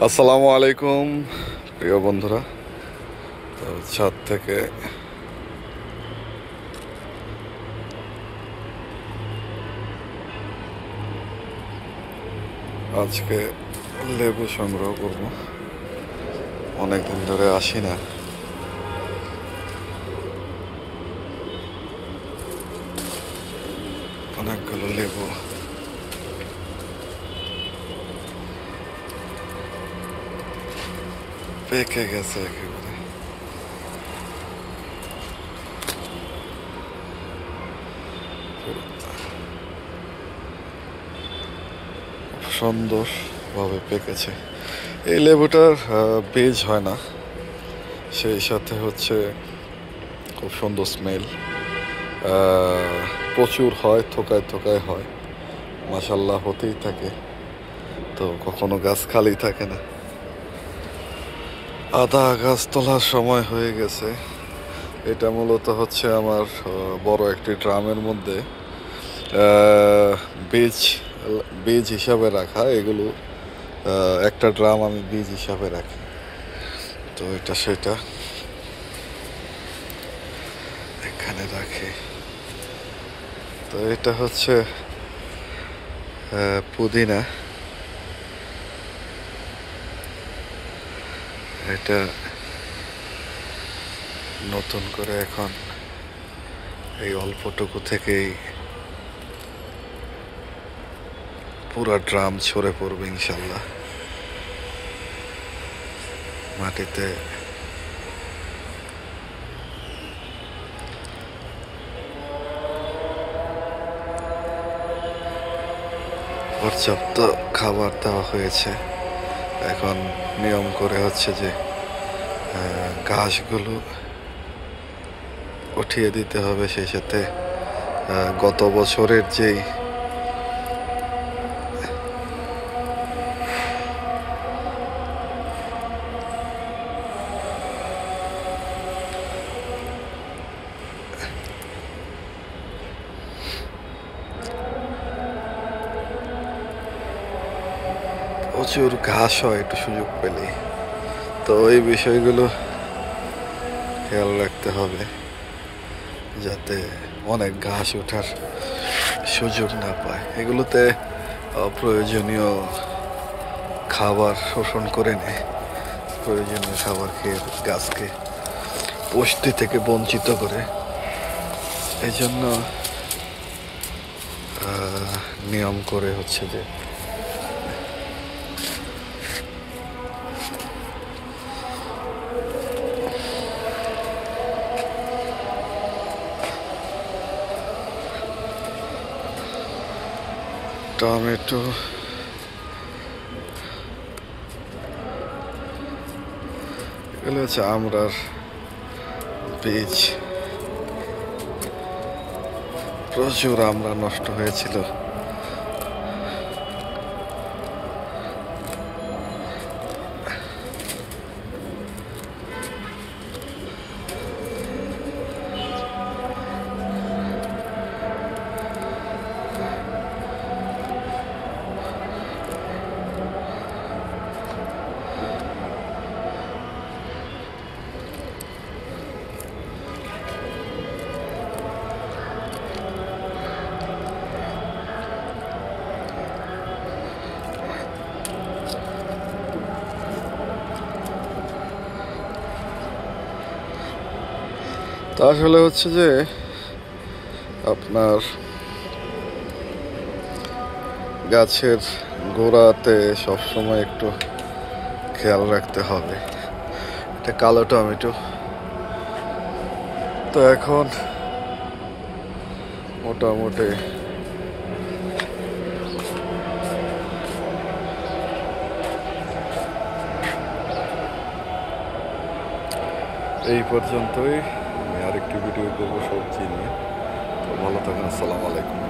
আসসালামু আলাইকুম প্রিয় বন্ধুরা। তো ছাদ থেকে আজকে লেবু সংগ্রহ করব। অনেকদিন ধরে আসি না। অনেকগুলো লেবু পেকে গেছে একেবারে। সুন্দরভাবে পেকেছে। এই লেবুটার বীজ হয় না, সেই সাথে হচ্ছে খুব সুন্দর স্মেল। প্রচুর হয়, থোকায় থোকায় হয়, মাশাল্লাহ হতেই থাকে। তো কখনো গাছ খালি থাকে না। আদা গাছ তোলার সময় হয়ে গেছে। এটা মূলত হচ্ছে আমার বড় একটি ড্রামের মধ্যে বীজ বীজ হিসাবে রাখা। এগুলো একটা ড্রাম আমি বীজ হিসাবে রাখি। তো এটা সেটা এখানে রাখি। তো এটা হচ্ছে পুদিনা। এটা নতুন করে এখন এই অল্পটুকু থেকেই পুরা ড্রাম ছড়ে পড়বে ইনশাল্লাহ মাটিতে। পর্যাপ্ত খাবার দেওয়া হয়েছে। এখন নিয়ম করে হচ্ছে যে ঘাসগুলো উঠিয়ে দিতে হবে। সেই সাথে গত বছরের যেই প্রচুর ঘাস হয় একটু সুযোগ পেলে। তো এই বিষয়গুলো খেয়াল রাখতে হবে যাতে অনেক ঘাস ওঠার সুযোগ না পায়। এগুলোতে অপ্রয়োজনীয় খাবার শোষণ করে নেয়। প্রয়োজনীয় খাবার খেয়ে গাছকে পুষ্টি থেকে বঞ্চিত করে। এই জন্য নিয়ম করে হচ্ছে যে টমেটো, এগুলো হচ্ছে আমড়ার বীজ। প্রচুর আমড়া নষ্ট হয়েছিল। তা আসলে হচ্ছে যে আপনার গাছের গোড়াতে সবসময় একটু খেয়াল রাখতে হবে। এটা কালো টমেটো। তো এখন মোটামুটি এই পর্যন্তই। আমি আরেকটি ভিডিও করবো সবজি নিয়ে। তো ভালো থাকুন। আসসালামু আলাইকুম।